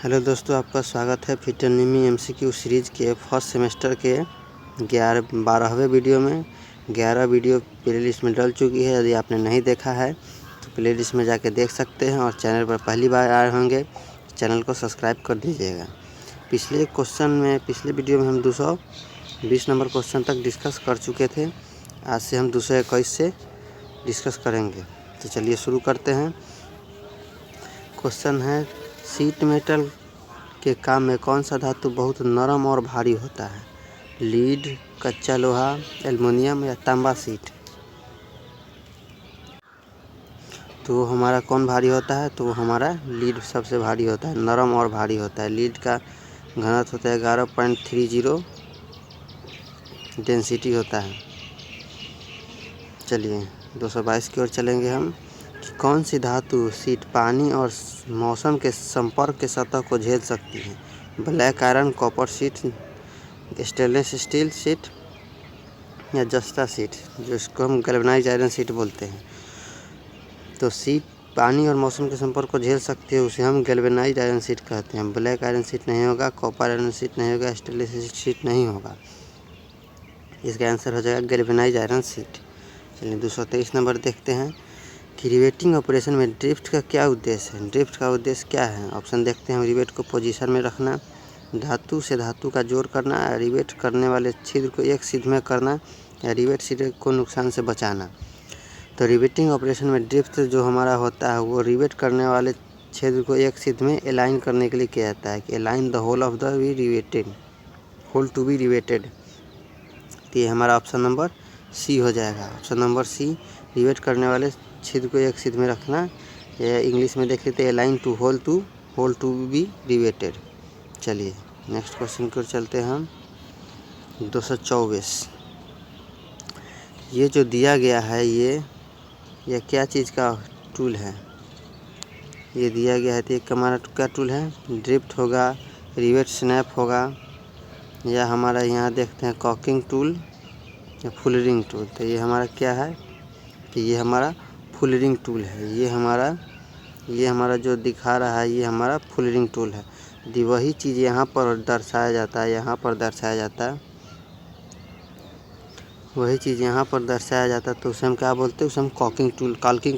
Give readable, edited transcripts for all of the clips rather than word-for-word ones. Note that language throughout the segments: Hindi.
हेलो दोस्तों, आपका स्वागत है फिटरनिमी एमसीक्यू सीरीज़ के फर्स्ट सेमेस्टर के 12वें वीडियो में। 11 वीडियो प्लेलिस्ट में डल चुकी है। यदि आपने नहीं देखा है तो प्लेलिस्ट में जाके देख सकते हैं, और चैनल पर पहली बार आए होंगे चैनल को सब्सक्राइब कर दीजिएगा। पिछले वीडियो में हम 220 नंबर क्वेश्चन तक डिस्कस कर चुके थे। आज से हम 221 से डिस्कस करेंगे। तो चलिए शुरू करते हैं। क्वेश्चन है, शीट मेटल के काम में कौन सा धातु बहुत नरम और भारी होता है? लीड, कच्चा लोहा, एल्युमिनियम या तांबा शीट? तो हमारा कौन भारी होता है? तो हमारा लीड सबसे भारी होता है, नरम और भारी होता है। लीड का घनत्व होता है 11.30, डेंसिटी होता है। चलिए 222 की ओर चलेंगे हम। कि कौन सी धातु शीट पानी और मौसम के संपर्क के सतह को झेल सकती है? Black iron, copper sheet, stainless steel sheet या जस्ता शीट, जो इसको हम गैल्वेनाइज्ड आयरन शीट बोलते हैं। तो शीट पानी और मौसम के संपर्क को झेल सकती है, उसे हम गैल्वेनाइज्ड आयरन शीट कहते हैं। ब्लैक आयरन शीट नहीं होगा, कॉपर आयरन शीट नहीं होगा, स्टेनलेस शीट नहीं होगा। इसका आंसर हो जाएगा गैल्वेनाइज्ड आयरन शीट। चलिए 223 नंबर देखते हैं कि रिवेटिंग ऑपरेशन में ड्रिफ्ट का क्या उद्देश्य है? ड्रिफ्ट का उद्देश्य क्या है? ऑप्शन देखते हैं। रिवेट को पोजीशन में रखना, धातु से धातु का जोड़ करना, रिवेट करने वाले छिद्र को एक सिध में करना, या रिवेट छिद्र को नुकसान से बचाना। तो रिवेटिंग ऑपरेशन में ड्रिफ्ट जो हमारा होता है वो रिवेट करने वाले छिद्र को एक सिध में अलाइन करने के लिए किया जाता है कि align the hole of the hole to be riveted. तो ये हमारा ऑप्शन नंबर सी हो जाएगा। ऑप्शन नंबर सी, रिवेट करने वाले छिद्र को एक सिध में रखना, या इंग्लिश में देख लेते हैं align to hole to be riveted. चलिए नेक्स्ट क्वेश्चन की ओर चलते हैं हम। 224। ये जो दिया गया है ये क्या चीज़ का टूल है? ये दिया गया है तो ये हमारा क्या टूल है? ड्रिफ्ट होगा, रिवेट स्नैप होगा, या हमारा यहाँ देखते हैं कॉकिंग टूल या फुलरिंग टूल। तो ये हमारा क्या है कि ये हमारा फुलरिंग टूल है। ये हमारा जो दिखा रहा है ये हमारा फुलरिंग टूल है। यदि वही चीज़ यहाँ पर दर्शाया जाता है, वही चीज़ यहाँ पर दर्शाया जाता है तो उसे हम क्या बोलते हैं? उसे हम कॉकिंग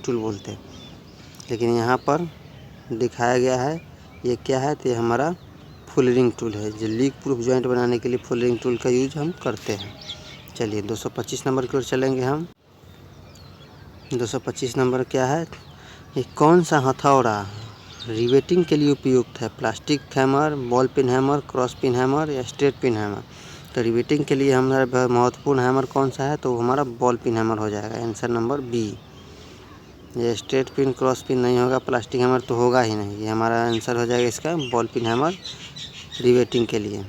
टूल बोलते हैं। लेकिन यहाँ पर दिखाया गया है ये क्या है? तो ये हमारा फुलरिंग टूल है। जो लीक प्रूफ जॉइंट बनाने के लिए फुलरिंग टूल का यूज हम करते हैं। चलिए 225 नंबर की ओर चलेंगे हम। 225 नंबर क्या है? ये कौन सा हथौड़ा रिवेटिंग के लिए उपयुक्त है? Plastic hammer, ball pin hammer, cross pin hammer या स्ट्रेट पिन हैमर? तो रिवेटिंग के लिए हमारा महत्वपूर्ण हैमर कौन सा है? तो वो हमारा बॉल पिन हैमर हो जाएगा। Answer number B. ये स्ट्रेट पिन, क्रॉस पिन नहीं होगा, प्लास्टिक हैमर तो होगा ही नहीं। ये हमारा आंसर हो जाएगा इसका बॉल पिन हैमर रिवेटिंग के लिए।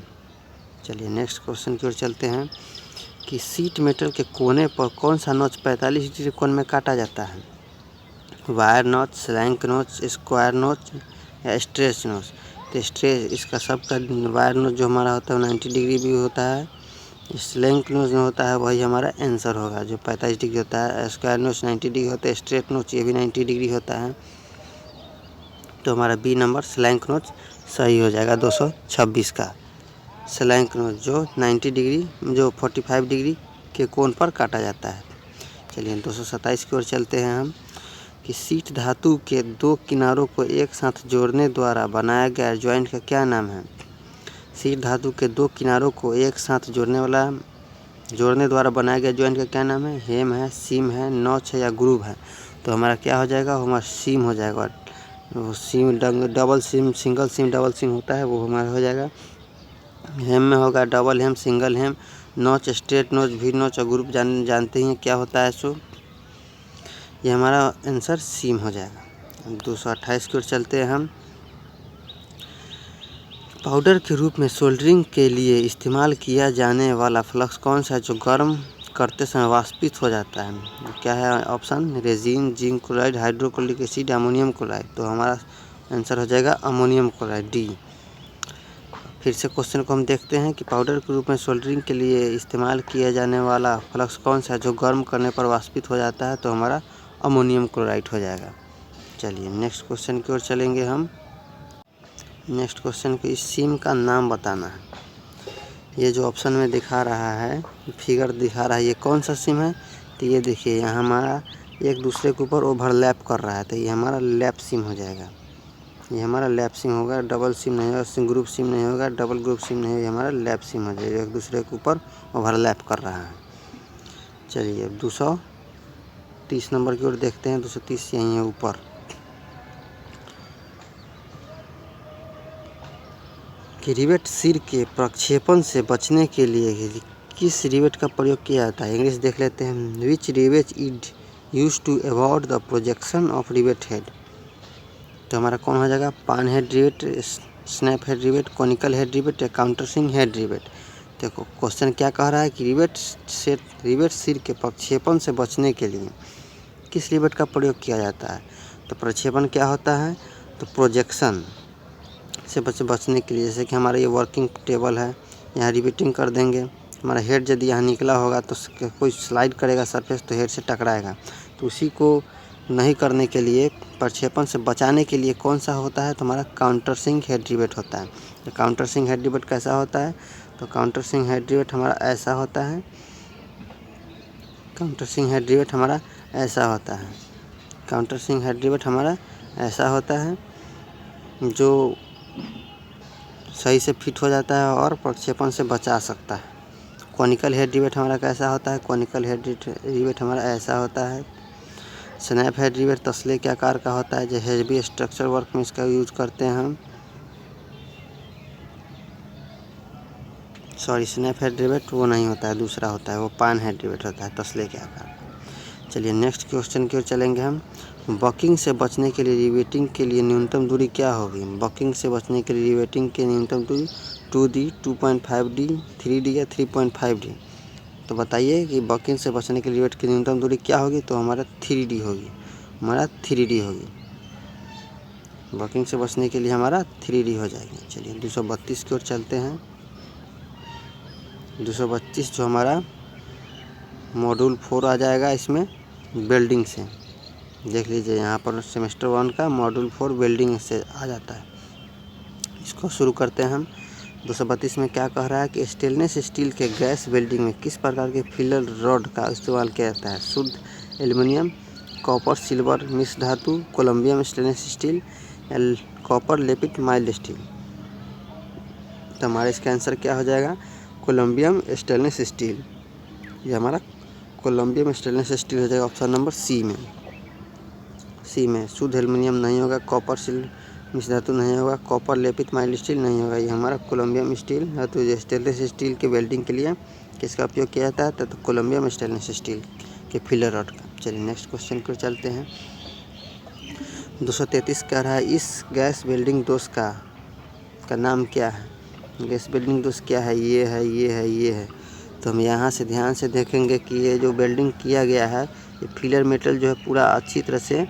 चलिए नेक्स्ट क्वेश्चन की ओर चलते हैं कि शीट मेटल के कोने पर कौन सा नोच 45 डिग्री कोण में काटा जाता है? वायर नोच, स्लैंक नोच, स्क्वायर नोच या स्ट्रेच नोच? तो स्ट्रेच इसका सबका वायर नोच जो हमारा होता है 90 डिग्री भी होता है। स्लैंक नोच जो होता है वही हमारा आंसर होगा, जो 45 डिग्री होता है। स्क्वायर नोच 90 डिग्री होता है, स्ट्रेट नोच ये भी 90 डिग्री होता है। तो हमारा बी नंबर स्लैंक नोच सही हो जाएगा। 226 का स्लैंक नोच जो 90 डिग्री जो 45 डिग्री के कोण पर काटा जाता है। चलिए 227 की ओर चलते हैं हम कि शीट धातु के दो किनारों को एक साथ जोड़ने द्वारा बनाया गया जॉइंट का क्या नाम है? शीट धातु के दो किनारों को एक साथ जोड़ने द्वारा बनाया गया जॉइंट का क्या नाम है? हेम है, सीम है, नॉच है या ग्रूव है? तो हमारा क्या हो जाएगा? हमारा सीम हो जाएगा। वो seam double seam, single seam, double seam होता है वो हमारा हो जाएगा। हेम में होगा double hem, single hem, notch, straight notch, V notch और ग्रुप जानते हैं क्या होता है। सो ये हमारा आंसर सीम हो जाएगा। 228 की ओर चलते हैं हम। पाउडर के रूप में सोल्डरिंग के लिए इस्तेमाल किया जाने वाला फ्लक्स कौन सा है जो गर्म करते समय वाष्पित हो जाता है? क्या है option? Resin, zinc chloride, hydrochloric acid, ammonium chloride? तो हमारा आंसर हो जाएगा अमोनियम क्लोराइड, डी। फिर से क्वेश्चन को हम देखते हैं कि पाउडर के रूप में सोल्डरिंग के लिए इस्तेमाल किया जाने वाला फ्लक्स कौन सा है जो गर्म करने पर वाष्पित हो जाता है? तो हमारा अमोनियम क्लोराइड हो जाएगा। चलिए नेक्स्ट क्वेश्चन की ओर चलेंगे हम। नेक्स्ट क्वेश्चन को इस सिम का नाम बताना है। ये जो ऑप्शन में दिखा रहा है, फिगर दिखा रहा है, ये कौन सा सिम है? तो ये देखिए यहाँ हमारा एक दूसरे के ऊपर ओवरलैप कर रहा है, तो ये हमारा लैप सिम हो जाएगा। ये हमारा लैप सिम होगा, डबल सिम नहीं होगा, ग्रुप सिम नहीं होगा, डबल ग्रुप सिम नहीं होगा, ये हमारा लैप सिम हो जाएगा, एक दूसरे के ऊपर ओवरलैप कर रहा है। चलिए 230 नंबर की ओर देखते हैं। 230 यहीं है ऊपर। कि रिवेट सिर के प्रक्षेपण से बचने के लिए किस रिवेट का प्रयोग किया जाता है? इंग्लिश देख लेते हैं। Which rivet is use to avoid the projection of rivet head? तो हमारा कौन हो जाएगा? Pan head rivet, snap head rivet, conical head rivet या काउंटर स्विंग हेड रिवेट। तो क्वेश्चन क्या कह रहा है कि रिवेट सिर के प्रक्षेपण से बचने के लिए किस रिवेट का प्रयोग किया जाता है? तो प्रक्षेपण क्या होता है? तो प्रोजेक्शन से बचने के लिए, जैसे कि हमारा ये वर्किंग टेबल है, यहाँ रिवेटिंग कर देंगे, हमारा हेड यदि यहाँ निकला होगा तो कोई स्लाइड करेगा सरफेस तो हेड से टकराएगा। तो उसी को नहीं करने के लिए, प्रक्षेपण से बचाने के लिए कौन सा होता है? तो हमारा काउंटर स्विंग हेड रिवेट होता है। तो काउंटर स्विंग हेड रिवेट कैसा होता है? तो काउंटर स्विंग हेड रिवेट हमारा ऐसा होता है। काउंटर स्विंग हेड रिवेट हमारा ऐसा होता है। काउंटर स्विंग हेड रिवेट हमारा ऐसा होता है, जो सही से फिट हो जाता है और प्रक्षेपण से बचा सकता है। कॉनिकल हेड रिवेट हमारा कैसा होता है? कॉनिकल हेड रिवेट हमारा ऐसा होता है। स्नैप हेड रिवेट तसले के आकार का होता है, जो हेवी स्ट्रक्चर वर्क में इसका यूज करते हैं हम। सॉरी, स्नैप हेड रिवेट वो नहीं होता है, दूसरा होता है, वो पान हेड रिवेट होता है तसले के आकार का। चलिए नेक्स्ट क्वेश्चन की ओर चलेंगे हम। बकिंग से बचने के लिए रिवेटिंग के लिए न्यूनतम दूरी क्या होगी? बकिंग से बचने के लिए रिवेटिंग की न्यूनतम दूरी 2D, 2.5D, 3D या 3.5D। तो बताइए कि बकिंग से बचने के लिए रिवेट की न्यूनतम दूरी क्या होगी? तो हमारा 3D होगी। हमारा 3D होगी। बकिंग से बचने के लिए हमारा 3D हो जाएगी। चलिए 232 की ओर चलते हैं। 232 जो हमारा मॉड्यूल 4 आ जाएगा, इसमें वेल्डिंग से। देख लीजिए यहाँ पर सेमेस्टर 1 का मॉड्यूल 4 वेल्डिंग से आ जाता है। इसको शुरू करते हैं हम। 232 में क्या कह रहा है कि स्टेनलेस स्टील के गैस वेल्डिंग में किस प्रकार के फिलर रॉड का इस्तेमाल किया जाता है? शुद्ध एल्युमिनियम, कॉपर, सिल्वर, मिश्र धातु, कोलम्बियम स्टेनलेस स्टील, कॉपर लेपित माइल्ड स्टील। तो हमारा इसका आंसर क्या हो जाएगा? कोलम्बियम स्टेनलेस स्टील। ये हमारा कोलम्बियम स्टेनलेस स्टील हो जाएगा ऑप्शन नंबर सी में। सी में शुद्ध एल्युमिनियम नहीं होगा, कॉपर मिश्र धातु नहीं होगा, कॉपर लेपित माइल्ड स्टील नहीं होगा। ये हमारा कोलम्बियम स्टील धातु स्टेनलेस स्टील के वेल्डिंग के लिए किसका उपयोग किया जाता है? तो कोलम्बियम स्टेनलेस स्टील के फिलर रॉड का। चलिए नेक्स्ट क्वेश्चन को चलते हैं। 233 कह रहा है इस गैस वेल्डिंग दोष का नाम क्या है? गैस वेल्डिंग दोष क्या है? ये है, ये है, ये है। तो हम यहाँ से ध्यान से देखेंगे कि ये जो वेल्डिंग किया गया है, ये फिलर मेटल जो है पूरा अच्छी तरह से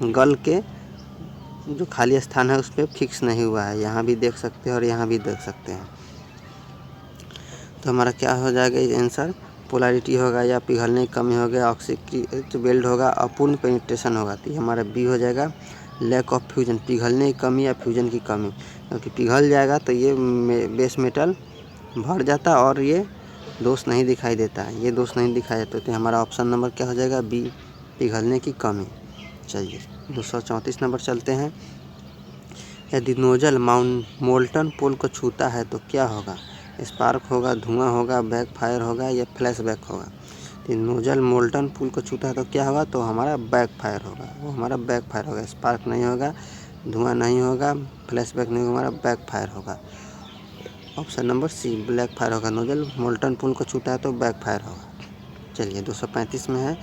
गल के जो खाली स्थान है उस पर फिक्स नहीं हुआ है। यहाँ भी देख सकते हैं और यहाँ भी देख सकते हैं। तो हमारा क्या हो जाएगा ये आंसर? पोलैरिटी होगा या पिघलने की कमी होगा, ऑक्सीकृत वेल्ड होगा, अपूर्ण पेनिट्रेशन होगा। तो हमारा बी हो जाएगा, लैक ऑफ फ्यूजन, पिघलने की कमी या फ्यूजन की कमी। क्योंकि पिघल जाएगा तो ये बेस मेटल भर जाता और ये दोष नहीं दिखाई देता, ये दोष नहीं दिखाई देता। तो हमारा ऑप्शन नंबर क्या हो जाएगा? बी, पिघलने की कमी। चलिए 234 नंबर चलते हैं। यदि नोजल मोल्टन पोल को छूता है तो क्या होगा? स्पार्क होगा, धुआं होगा, बैक फायर होगा या फ्लैश बैक होगा? तो नोजल मोल्टन पोल को छूता है तो क्या होगा? तो हमारा बैक फायर होगा, वो हमारा बैक फायर होगा। स्पार्क नहीं होगा, धुआं नहीं होगा, फ्लैश बैक नहीं होगा, हमारा बैक फायर होगा। Option number C, black fire होगा। नोजल मोल्टन पोल को छूता है तो बैक फायर होगा। चलिए 235 में है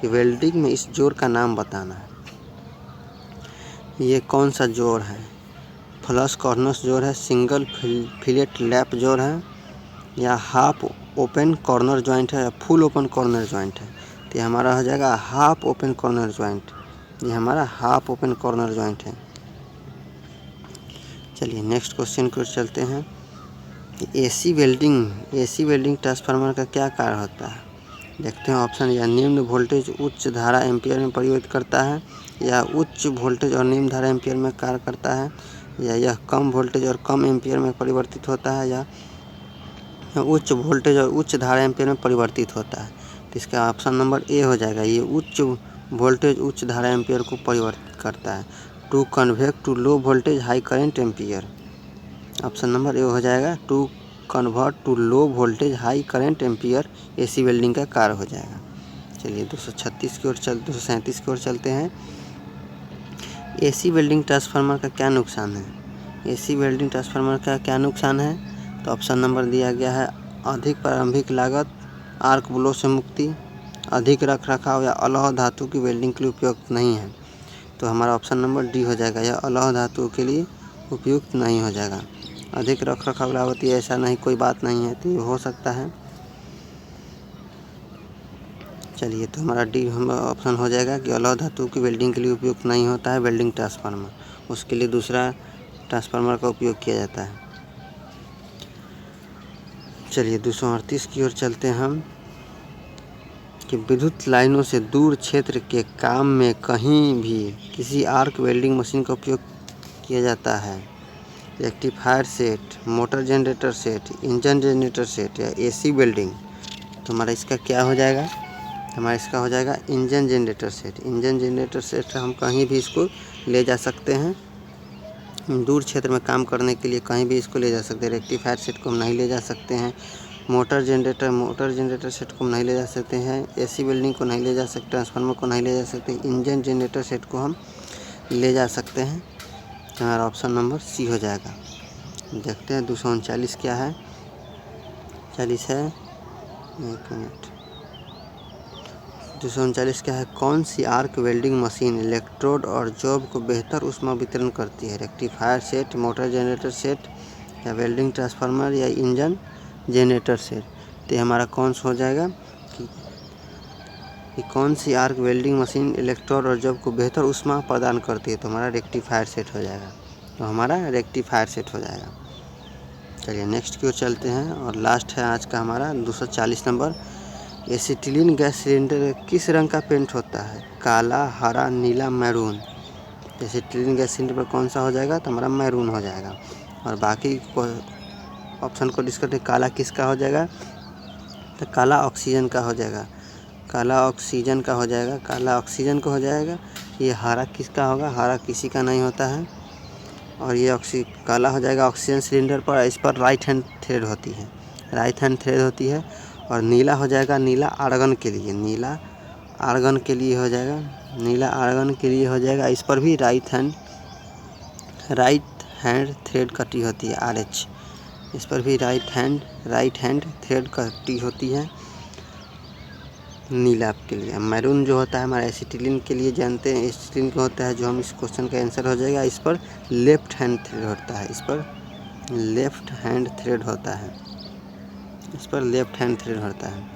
कि वेल्डिंग में इस जोड़ का नाम बताना है। ये कौन सा जोड़ है? फ्लश कॉर्नर्स जोड़ है, सिंगल फिलेट लैप जोड़ है, या हाफ ओपन कॉर्नर जॉइंट है, या फुल ओपन कॉर्नर जॉइंट है? तो ये हमारा हो जाएगा हाफ ओपन कॉर्नर जॉइंट। ये हमारा हाफ ओपन कॉर्नर जॉइंट है। चलिए नेक्स्ट क्वेश्चन को चलते हैं। एसी वेल्डिंग ट्रांसफार्मर का क्या कार्य होता है? देखते हैं ऑप्शन। या निम्न वोल्टेज उच्च धारा एम्पियर में परिवर्तित करता है, या उच्च वोल्टेज और निम्न धारा एम्पियर में कार्य करता है, या यह कम वोल्टेज और कम एम्पियर में परिवर्तित होता है, या उच्च वोल्टेज और उच्च धारा एम्पियर में परिवर्तित होता है। तो इसका ऑप्शन नंबर ए हो जाएगा, ये उच्च वोल्टेज उच्च धारा एम्पियर को परिवर्तित करता है। To convert to low voltage high current ampere, option number A हो जाएगा, to convert to low voltage high current ampere AC welding का कार्य हो जाएगा। चलिए 237 की ओर चलते हैं। एसी वेल्डिंग ट्रांसफार्मर का क्या नुकसान है? एसी वेल्डिंग ट्रांसफार्मर का क्या नुकसान है? तो ऑप्शन नंबर दिया गया है, अधिक प्रारंभिक लागत, आर्क ब्लो से मुक्ति, अधिक रखरखाव या अलौह धातु की वेल्डिंग के लिए उपयुक्त नहीं है। तो हमारा ऑप्शन नंबर डी हो जाएगा, यह अलौह धातु के लिए उपयुक्त नहीं हो जाएगा। अधिक रखरखाव लागत, ये ऐसा नहीं, कोई बात नहीं है, तो ये हो सकता है। चलिए तो हमारा डी हम ऑप्शन हो जाएगा कि अलौह धातु की वेल्डिंग के लिए उपयुक्त नहीं होता है वेल्डिंग ट्रांसफार्मर, उसके लिए दूसरा ट्रांसफार्मर का उपयोग किया जाता है। चलिए 238 की ओर चलते हैं हम, कि विद्युत लाइनों से दूर क्षेत्र के काम में कहीं भी किसी आर्क वेल्डिंग मशीन का उपयोग किया जाता है। Rectifier set, motor generator set, engine generator set या एसी वेल्डिंग, तो हमारा इसका क्या हो जाएगा? हमारा इसका हो जाएगा engine generator set. Engine generator set हम कहीं भी इसको ले जा सकते हैं, दूर क्षेत्र में काम करने के लिए कहीं भी इसको ले जा सकते हैं। रेक्टिफायर सेट को हम नहीं ले जा सकते हैं, मोटर जनरेटर सेट को हम नहीं ले जा सकते हैं, एसी वेल्डिंग को नहीं ले जा सकते, ट्रांसफार्मर को नहीं ले जा सकते, इंजन जनरेटर सेट को हम ले जा सकते हैं। हमारा ऑप्शन नंबर सी हो जाएगा। देखते हैं 239 क्या है। 40 है, 1 मिनट। 239 क्या है? कौन सी आर्क वेल्डिंग मशीन इलेक्ट्रोड और जॉब को बेहतर ऊष्मा वितरण करती है? Rectifier set, motor generator set या वेल्डिंग ट्रांसफार्मर या इंजन जनरेटर सेट। तो हमारा कौन सा हो जाएगा कि कौन सी आर्क वेल्डिंग मशीन इलेक्ट्रोड और जॉब को बेहतर ऊष्मा प्रदान करती है? तो हमारा रेक्टिफायर सेट हो जाएगा। तो हमारा रेक्टिफायर सेट हो जाएगा। चलिए नेक्स्ट की ओर चलते हैं और लास्ट है आज का हमारा 240 नंबर। एसिटिलीन गैस सिलेंडर किस रंग का पेंट होता है? काला, हरा, नीला, मैरून। एसिटिलीन गैस सिलेंडर पर कौन सा हो जाएगा? तो हमारा मैरून हो जाएगा। और बाकी ऑप्शन को डिस्कस करें, काला किसका हो जाएगा? तो काला ऑक्सीजन का हो जाएगा, काला ऑक्सीजन का हो जाएगा, काला ऑक्सीजन का हो जाएगा। ये हरा किसका होगा? हरा किसी का नहीं होता है। और ये काला हो जाएगा ऑक्सीजन सिलेंडर पर, इस पर राइट हैंड थ्रेड होती है, राइट हैंड थ्रेड होती है। और नीला हो जाएगा, नीला आर्गन के लिए, नीला आर्गन के लिए हो जाएगा, नीला आर्गन के लिए हो जाएगा। इस पर भी राइट हैंड थ्रेड कटी होती है, RH। इस पर भी राइट हैंड थ्रेड कटी होती है नीला के लिए। मैरून जो होता है हमारा एसिटिलीन के लिए जानते हैं, एसिटिलीन का होता है जो हम इस क्वेश्चन का आंसर हो जाएगा। इस पर लेफ्ट हैंड थ्रेड होता है, इस पर लेफ्ट हैंड थ्रेड होता है, इस पर लेफ्ट हैंड थ्रेड होता है।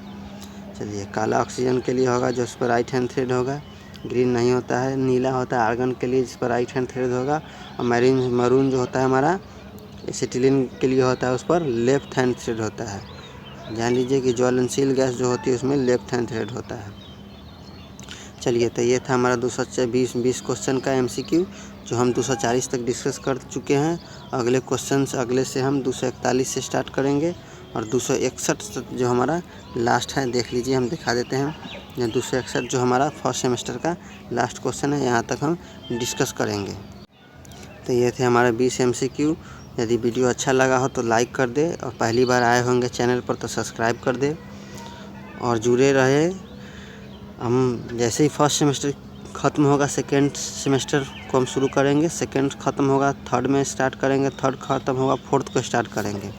चलिए काला ऑक्सीजन के लिए होगा जो इस पर राइट हैंड थ्रेड होगा, ग्रीन नहीं होता है। नीला होता है आर्गन के लिए जिस पर राइट हैंड थ्रेड होगा। और मैरून जो होता है हमारा एसिटिलीन के लिए होता है, उस पर लेफ्ट हैंड थ्रेड होता है। जान लीजिए कि ज्वलनशील गैस जो होती है उसमें लेफ्ट हैंड थ्रेड होता है। चलिए तो ये था हमारा 220 क्वेश्चन का MCQ जो हम 240 तक डिस्कस कर चुके हैं। अगले क्वेश्चन अगले से हम 241 से स्टार्ट करेंगे और 261 जो हमारा लास्ट है, देख लीजिए हम दिखा देते हैं। यह 261 जो हमारा फर्स्ट सेमेस्टर का लास्ट क्वेश्चन है, यहाँ तक हम डिस्कस करेंगे। तो ये थे हमारे 20 MCQ। यदि वीडियो अच्छा लगा हो तो लाइक कर दे, और पहली बार आए होंगे चैनल पर तो सब्सक्राइब कर दे और जुड़े रहे। हम जैसे ही फर्स्ट सेमेस्टर ख़त्म होगा सेकेंड सेमेस्टर को हम शुरू करेंगे, सेकेंड ख़त्म होगा थर्ड में स्टार्ट करेंगे, थर्ड ख़त्म होगा फोर्थ को स्टार्ट करेंगे।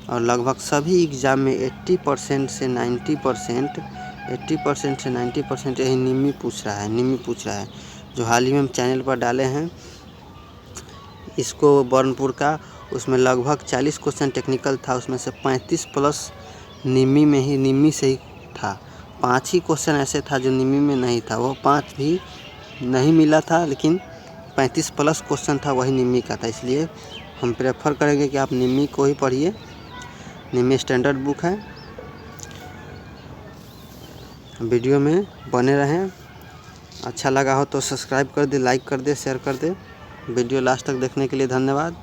और लगभग सभी एग्ज़ाम में 80% से 90% यही निमी पूछ रहा है जो हाल ही में हम चैनल पर डाले हैं इसको बर्नपुर का। उसमें लगभग 40 क्वेश्चन टेक्निकल था, उसमें से 35+ निमी से ही था। 5 ही क्वेश्चन ऐसे था जो निमी में नहीं था, वो 5 भी नहीं मिला था, लेकिन 35+ क्वेश्चन था वही निमी का था। इसलिए हम प्रेफर करेंगे कि आप निमी को ही पढ़िए, निमी स्टैंडर्ड बुक है। वीडियो में बने रहें, अच्छा लगा हो तो सब्सक्राइब कर दे, लाइक कर दे, शेयर कर दे। वीडियो लास्ट तक देखने के लिए धन्यवाद।